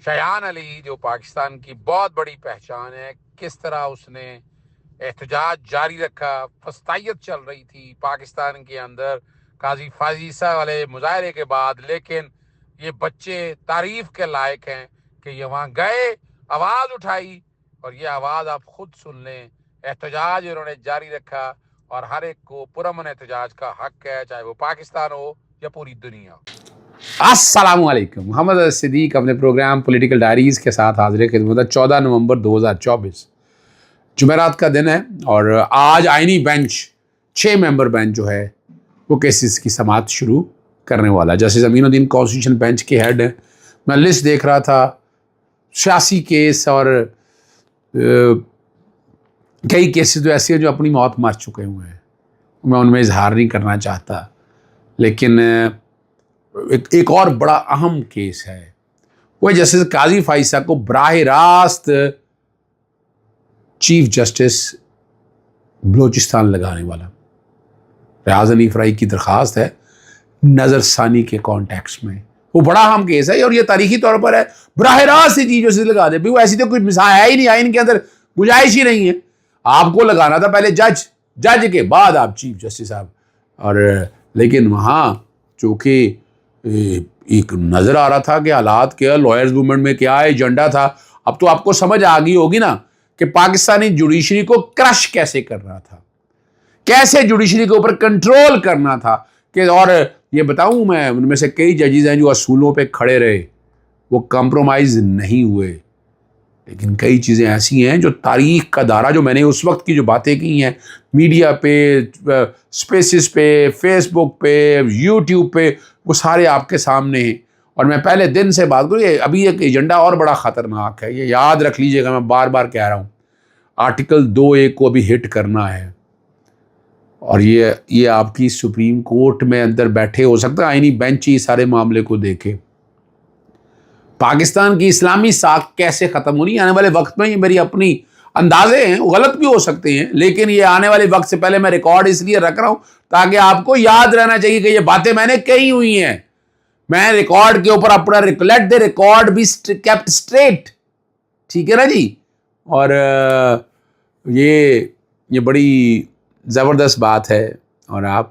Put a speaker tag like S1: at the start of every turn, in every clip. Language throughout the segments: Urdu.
S1: شایان علی جو پاکستان کی بہت بڑی پہچان ہے، کس طرح اس نے احتجاج جاری رکھا، فسطائیت چل رہی تھی پاکستان کے اندر قاضی فائزہ والے مظاہرے کے بعد، لیکن یہ بچے تعریف کے لائق ہیں کہ یہ وہاں گئے، آواز اٹھائی، اور یہ آواز آپ خود سن لیں۔ احتجاج انہوں نے جاری رکھا اور ہر ایک کو پرامن احتجاج کا حق ہے، چاہے وہ پاکستان ہو یا پوری دنیا۔
S2: السلام علیکم، محمد صدیق اپنے پروگرام پولیٹیکل ڈائریز کے ساتھ حاضر خدمت 14 نومبر 2024 جمعرات کا دن ہے، اور آج آئینی بینچ 6 ممبر بینچ جو ہے وہ کیسز کی سماعت شروع کرنے والا ہے۔ جسٹس امین الدین کانسٹیٹیوشن بینچ کے ہیڈ ہیں۔ میں لسٹ دیکھ رہا تھا، سیاسی کیس اور کئی کیسز تو ایسے ہیں جو اپنی موت مر چکے ہوئے ہیں، میں ان میں اظہار نہیں کرنا چاہتا، لیکن ایک اور بڑا اہم کیس ہے، وہ جسٹس قاضی فائزہ کو براہ راست چیف جسٹس بلوچستان لگانے والا ریاض حنیف رائی کی درخواست ہے نظر ثانی کے کانٹیکس میں۔ وہ بڑا اہم کیس ہے اور یہ تاریخی طور پر ہے، براہ راست چیف جسٹس لگا دے، وہ ایسی تو کوئی مثال ہے ہی نہیں، آئین کے اندر گنجائش ہی نہیں ہے۔ آپ کو لگانا تھا پہلے جج کے بعد آپ چیف جسٹس صاحب، اور لیکن وہاں چونکہ ایک نظر آ رہا تھا کہ حالات کیا، لائرز موومنٹ میں کیا ایجنڈا تھا، اب تو آپ کو سمجھ آ گئی ہوگی نا کہ پاکستانی جوڈیشری کو کرش کیسے کر رہا تھا، کیسے جوڈیشری کے اوپر کنٹرول کرنا تھا کہ، اور یہ بتاؤں میں ان میں سے کئی ججز ہیں جو اصولوں پہ کھڑے رہے، وہ کمپرومائز نہیں ہوئے، لیکن کئی چیزیں ایسی ہیں جو تاریخ کا دائرہ، جو میں نے اس وقت کی جو باتیں کی ہیں میڈیا پہ، اسپیسز پہ، فیس بک پہ، یوٹیوب پہ، وہ سارے آپ کے سامنے ہیں۔ اور میں پہلے دن سے بات کروں، یہ ابھی ایک ایجنڈا اور بڑا خطرناک ہے، یہ یاد رکھ لیجئے گا، میں بار بار کہہ رہا ہوں، آرٹیکل 2A کو ابھی ہٹ کرنا ہے، اور یہ آپ کی سپریم کورٹ میں اندر بیٹھے، ہو سکتا ہے آئینی بینچ ہی سارے معاملے کو دیکھے۔ پاکستان کی اسلامی ساکھ کیسے ختم ہونی آنے والے وقت میں، یہ میری اپنی اندازے ہیں، غلط بھی ہو سکتے ہیں، لیکن یہ آنے والے وقت سے پہلے میں ریکارڈ اس لیے رکھ رہا ہوں تاکہ آپ کو یاد رہنا چاہیے کہ یہ باتیں میں نے کہی ہوئی ہیں، میں ریکارڈ کے اوپر اپنا لیٹ دے ریکارڈ بی کیپٹ اسٹریٹ، ٹھیک ہے نا جی۔ اور یہ بڑی زبردست بات ہے، اور آپ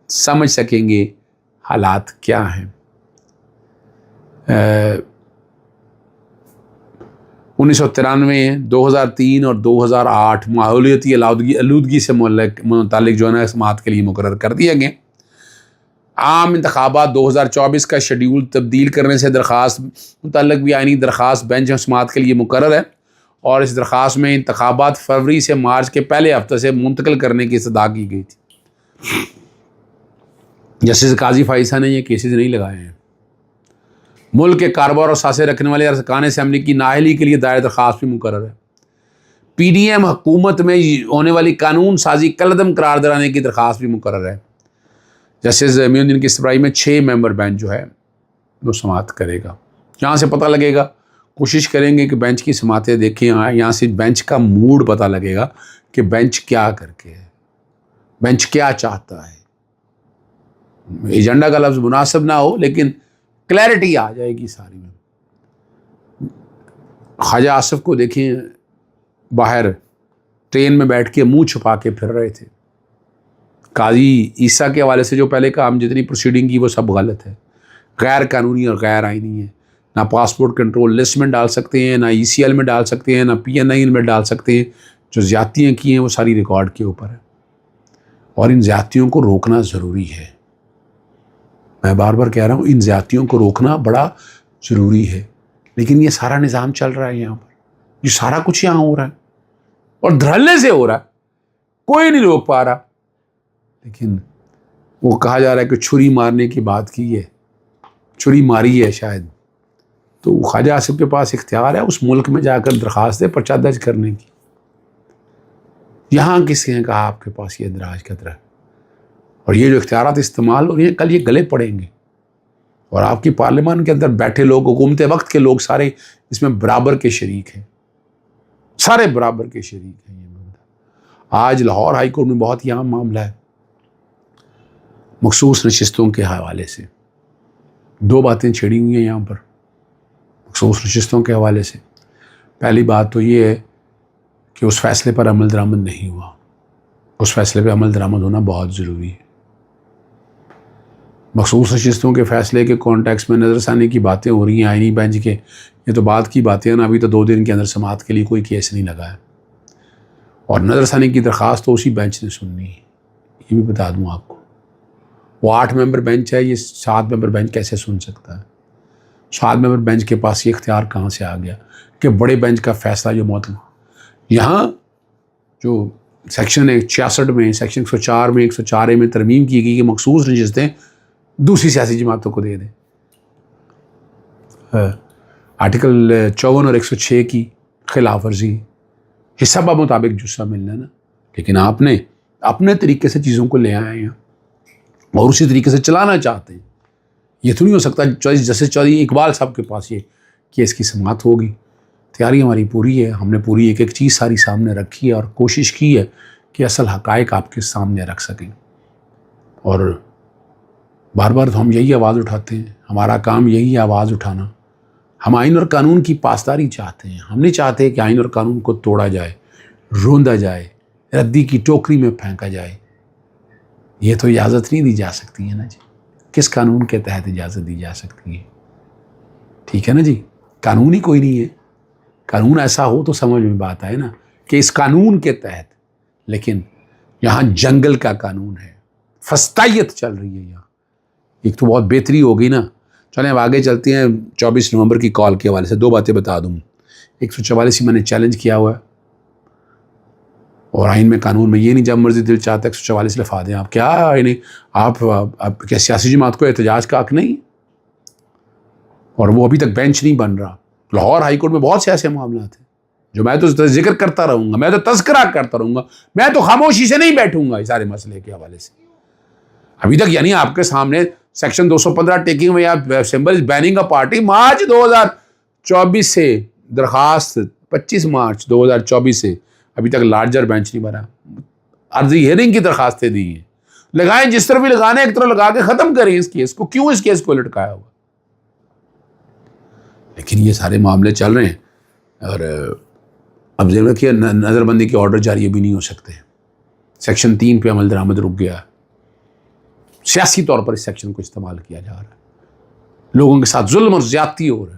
S2: سمجھ سکیں گے حالات کیا ہیں۔ 1993، 2003 اور 2008 ماحولیاتی آلودگی سے متعلق جو ہے نا سماعت کے لیے مقرر کر دیا گیا۔ عام انتخابات 2024 کا شیڈیول تبدیل کرنے سے درخواست متعلق بھی آئینی درخواست بینچ سماعت کے لیے مقرر ہے، اور اس درخواست میں انتخابات فروری سے مارچ کے پہلے ہفتے سے منتقل کرنے کی استدعا کی گئی تھی۔ جسٹس قاضی فائزہ نے یہ کیسز نہیں لگائے ہیں۔ ملک کے کاروبار اور سانسیں رکھنے والے ارکان اسمبلی کی نااہلی کے لیے دائر درخواست بھی مقرر ہے۔ پی ڈی ایم حکومت میں ہونے والی قانون سازی کالعدم قرار دلانے کی درخواست بھی مقرر ہے۔ جسٹس امین الدین کی سربراہی میں 6 ممبر بینچ جو ہے وہ سماعت کرے گا۔ یہاں سے پتہ لگے گا، کوشش کریں گے کہ بینچ کی سماعتیں دیکھیں، یہاں سے بینچ کا موڈ پتہ لگے گا کہ بینچ کیا کر کے ہے، بینچ کیا چاہتا ہے۔ ایجنڈا کا لفظ مناسب نہ ہو لیکن کلیئرٹی آ جائے گی ساری میں۔ خواجہ آصف کو دیکھیں، باہر ٹرین میں بیٹھ کے منہ چھپا کے پھر رہے تھے۔ قاضی عیسیٰ کے حوالے سے جو پہلے کام جتنی پروسیڈنگ کی وہ سب غلط ہے، غیر قانونی اور غیر آئینی ہے۔ نہ پاسپورٹ کنٹرول لسٹ میں ڈال سکتے ہیں، نہ ECL میں ڈال سکتے ہیں، نہ PNI میں ڈال سکتے ہیں۔ جو زیادتیاں کی ہیں وہ ساری ریکارڈ کے اوپر ہے، اور ان زیادتیوں کو روکنا ضروری ہے۔ میں بار بار کہہ رہا ہوں، ان زیادتیوں کو روکنا بڑا ضروری ہے، لیکن یہ سارا نظام چل رہا ہے یہاں پر، یہ سارا کچھ یہاں ہو رہا ہے اور دھڑلے سے ہو رہا ہے، کوئی نہیں روک پا رہا۔ لیکن وہ کہا جا رہا ہے کہ چھری مارنے کی بات کی ہے، چھری ماری ہے شاید، تو خواجہ آصف کے پاس اختیار ہے اس ملک میں جا کر درخواست دے پرچہ درج کرنے کی۔ یہاں کس نے کہا آپ کے پاس یہ اندراج قدر ہے؟ اور یہ جو اختیارات استعمال ہو رہی ہیں، کل یہ گلے پڑیں گے، اور آپ کی پارلیمان کے اندر بیٹھے لوگ، حکومت وقت کے لوگ سارے اس میں برابر کے شریک ہیں، سارے برابر کے شریک ہیں۔ یہ آج لاہور ہائی کورٹ میں بہت ہی اہم معاملہ ہے، مخصوص نشستوں کے حوالے سے 2 باتیں چھڑی ہوئی ہیں یہاں پر۔ مخصوص نشستوں کے حوالے سے پہلی بات تو یہ ہے کہ اس فیصلے پر عمل درآمد نہیں ہوا. اس فیصلے پہ عمل درآمد ہونا بہت ضروری ہے. مخصوص نشستوں کے فیصلے کے کانٹیکس میں نظر ثانی کی باتیں ہو رہی ہیں آئینی بینچ کے، یہ تو بات کی باتیں ہیں نا. ابھی تو 2 دن کے اندر سماعت کے لیے کوئی کیس نہیں لگا ہے، اور نظر ثانی کی درخواست تو اسی بینچ نے سننی ہے. یہ بھی بتا دوں آپ کو، وہ 8 ممبر بینچ ہے، یہ 7 ممبر بینچ کیسے سن سکتا ہے؟ 7 ممبر بینچ کے پاس یہ اختیار کہاں سے آ گیا کہ بڑے بینچ کا فیصلہ جو معطل. یہاں جو سیکشن 66 میں، سیکشن 104 میں، 104A میں ترمیم کی گئی کہ مخصوص نشستیں دوسری سیاسی جماعتوں کو دے دیں. آرٹیکل 54 اور 106 کی خلاف ورزی، حصہ بہ مطابق جسہ ملنا نا. لیکن آپ نے اپنے طریقے سے چیزوں کو لے آئے ہیں اور اسی طریقے سے چلانا چاہتے ہیں. یہ تو نہیں ہو سکتا جیسے چودھری اقبال صاحب کے پاس یہ کیس کی سماعت ہوگی. تیاری ہماری پوری ہے، ہم نے پوری ایک ایک چیز ساری سامنے رکھی ہے اور کوشش کی ہے کہ اصل حقائق آپ کے سامنے رکھ سکیں. اور بار بار تو ہم یہی آواز اٹھاتے ہیں، ہمارا کام یہی ہے آواز اٹھانا. ہم آئین اور قانون کی پاسداری چاہتے ہیں. ہم نہیں چاہتے کہ آئین اور قانون کو توڑا جائے، روندا جائے، ردی کی ٹوکری میں پھینکا جائے. یہ تو اجازت نہیں دی جا سکتی ہے نا جی. کس قانون کے تحت اجازت دی جا سکتی ہے؟ ٹھیک ہے نا جی. قانون ہی کوئی نہیں ہے. قانون ایسا ہو تو سمجھ میں بات آئے نا کہ اس قانون کے تحت. لیکن یہاں جنگل کا قانون ہے، فسطائیت چل رہی ہے یہاں. ایک تو بہت بہتری ہو گئی نا. چلیں اب آگے چلتے ہیں. 24 نومبر کی کال کے حوالے سے 2 باتیں بتا دوں. 144 میں نے چیلنج کیا ہوا ہے، اور آئین میں قانون میں یہ نہیں جب مرضی دل چاہتا ہے 144 لفا دیں. آپ کیا یعنی آپ کیا سیاسی جماعت کو احتجاج کا حق نہیں؟ اور وہ ابھی تک بینچ نہیں بن رہا. لاہور ہائی کورٹ میں بہت سے ایسے معاملات ہیں جو میں تو ذکر کرتا رہوں گا، میں تو تذکرہ کرتا رہوں گا، میں تو خاموشی سے نہیں بیٹھوں گا اس سارے مسئلے کے حوالے سے. ابھی تک یعنی آپ کے سامنے سیکشن 215 ٹیکنگ میں یا symbol banning a party March 2024 سے درخواست 25 مارچ 2024 سے ابھی تک لارجر بینچ نہیں بنا. عرضی ہیئرنگ کی درخواستیں دی ہیں. لگائیں جس طرح بھی لگانے ایک طرح لگا کے ختم کریں اس کیس کو. کیوں اس کیس کو لٹکایا ہوا؟ لیکن یہ سارے معاملے چل رہے ہیں اور اب ذہن رکھیے نظر بندی کے آرڈر جاری بھی نہیں ہو سکتے. سیکشن 3 پہ عمل درآمد رک گیا. سیاسی طور پر اس سیکشن کو استعمال کیا جا رہا ہے. لوگوں کے ساتھ ظلم اور زیادتی ہو رہا ہے.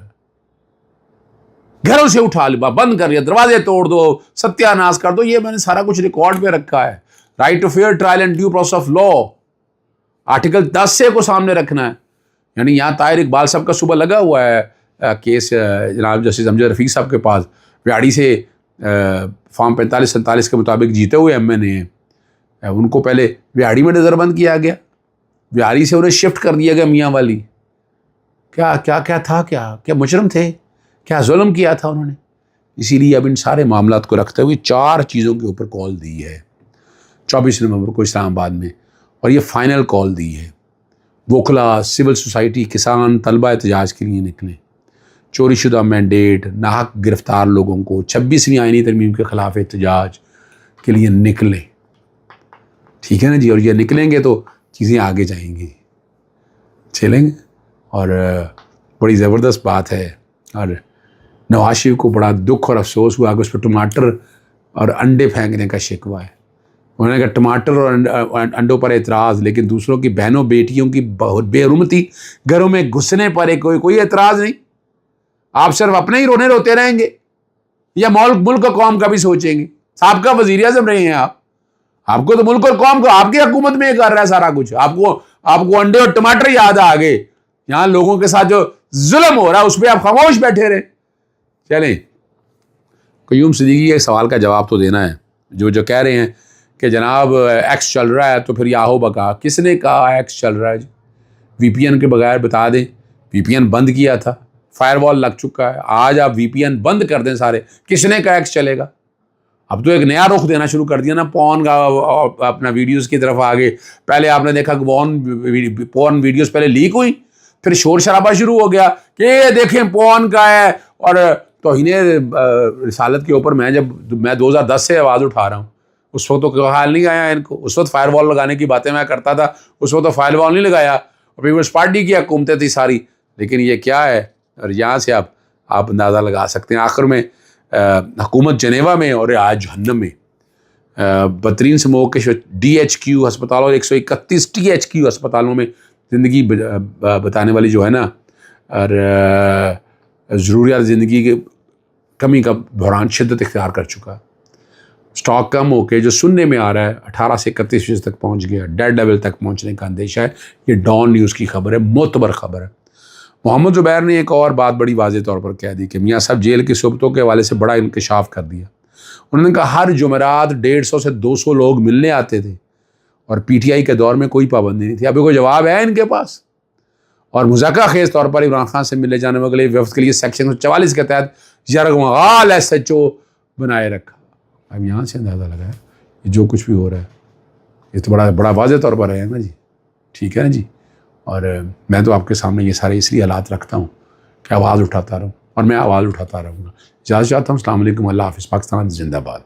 S2: گھروں سے اٹھا لیا، بند کر دیا، دروازے توڑ دو، ستیہ ناش کر دو. یہ میں نے سارا کچھ ریکارڈ پہ رکھا ہے. Right to fair trial and due process of law, article 10 کو سامنے رکھنا ہے. یعنی یہاں طاہر اقبال صاحب کا صبح لگا ہوا ہے کیس جناب جسٹس امجد رفیق صاحب کے پاس. ویاڑی سے فارم 45-47 کے مطابق جیتے ہوئے ایم این اے ہیں. ان کو پہلے ویاڑی میں نظر بند کیا گیا، ویاڑی سے انہیں شفٹ کر دیا گیا میاں والی. کیا کیا کیا تھا؟ کیا مجرم تھے؟ کیا ظلم کیا تھا انہوں نے؟ اسی لیے اب ان سارے معاملات کو رکھتے ہوئے 4 چیزوں کے اوپر کال دی ہے 24 نومبر کو اسلام آباد میں. اور یہ فائنل کال دی ہے. وکلا، سول سوسائٹی، کسان، طلبہ احتجاج کے لیے نکلیں. چوری شدہ مینڈیٹ، ناحق گرفتار لوگوں کو 26ویں آئینی ترمیم کے خلاف احتجاج کے لیے نکلیں. ٹھیک ہے نا جی. اور یہ نکلیں گے تو چیزیں آگے جائیں گی، چلیں گے. اور بڑی زبردست بات ہے. اور نواز شریف کو بڑا دکھ اور افسوس ہوا کہ اس پہ ٹماٹر اور انڈے پھینکنے کا شکوہ ہے. انہوں نے کہا ٹماٹر اور انڈوں پر اعتراض، لیکن دوسروں کی بہنوں بیٹیوں کی بے حرمتی گھروں میں گھسنے پر کوئی اعتراض نہیں. آپ صرف اپنے ہی رونے روتے رہیں گے یا ملک اور قوم کا بھی سوچیں گے؟ سابقہ وزیر اعظم رہے ہیں آپ کو تو ملک اور قوم کو آپ کی حکومت میں کر رہا ہے سارا کچھ. آپ کو انڈے اور ٹماٹر یاد آ گئے. یہاں لوگوں کے ساتھ جو ظلم ہو رہا ہے اس پہ آپ خاموش بیٹھے رہے. چلیں، قیوم صدیقی کے سوال کا جواب تو دینا ہے. جو کہہ رہے ہیں کہ جناب ایکس چل رہا ہے تو پھر یاہو بکا. کس نے کہا ایکس چل رہا ہے جی؟ وی پی این کے بغیر بتا دیں. وی پی این بند کیا تھا، فائر وال لگ چکا ہے. آج آپ وی پی این بند کر دیں سارے، کس نے کہا ایکس چلے گا؟ اب تو ایک نیا رخ دینا شروع کر دیا نا پون کا، اپنا ویڈیوز کی طرف آگے. پہلے آپ نے دیکھا کہ پون ویڈیوز پہلے لیک ہوئی، پھر شور شرابہ شروع ہو گیا کہ یہ دیکھیں پون کا ہے. اور توہین رسالت کے اوپر میں 2010 سے آواز اٹھا رہا ہوں. اس وقت تو حال نہیں آیا ان کو. اس وقت فائر وال لگانے کی باتیں میں کرتا تھا، اس وقت تو فائر وال نہیں لگایا. اور پیپلز پارٹی کی حکومتیں تھی ساری. لیکن یہ کیا ہے؟ اور یہاں سے آپ اندازہ لگا سکتے ہیں. آخر میں حکومت جنیوا میں اور آج جہنم میں بدترین سے موقع DHQ ہسپتالوں اور 131 THQ ہسپتالوں میں زندگی بتانے والی جو ہے نا اور ضروریات زندگی کی کمی کا بحران شدت اختیار کر چکا. اسٹاک کم ہو کے جو سننے میں آ رہا ہے 18 سے 31% تک پہنچ گیا, ڈیڈ لیول تک پہنچنے کا اندیشہ ہے. یہ ڈان نیوز کی خبر ہے, معتبر خبر ہے. محمد زبیر نے ایک اور بات بڑی واضح طور پر کہہ دی کہ میاں صاحب جیل کی صحبتوں کے حوالے سے بڑا انکشاف کر دیا. انہوں نے کہا ہر جمعرات 150 سے 200 لوگ ملنے آتے تھے اور PTI کے دور میں کوئی پابندی نہیں تھی. ابھی کوئی جواب ہے ان کے پاس؟ اور مذاکرہ خیز طور پر عمران خان سے ملنے جانے والے وفد کے لیے سیکشن 44 کے تحت یرغمال SHO بنائے رکھا. اب یہاں سے اندازہ لگا ہے یہ جو کچھ بھی ہو رہا ہے یہ تو بڑا واضح طور پر ہے نا جی. ٹھیک ہے نا جی. اور میں تو آپ کے سامنے یہ سارے اس لیے حالات رکھتا ہوں کہ آواز اٹھاتا رہوں اور میں آواز اٹھاتا رہوں گا. اجازت چاہتا ہوں. السلام علیکم. اللہ حافظ. پاکستان زندہ باد.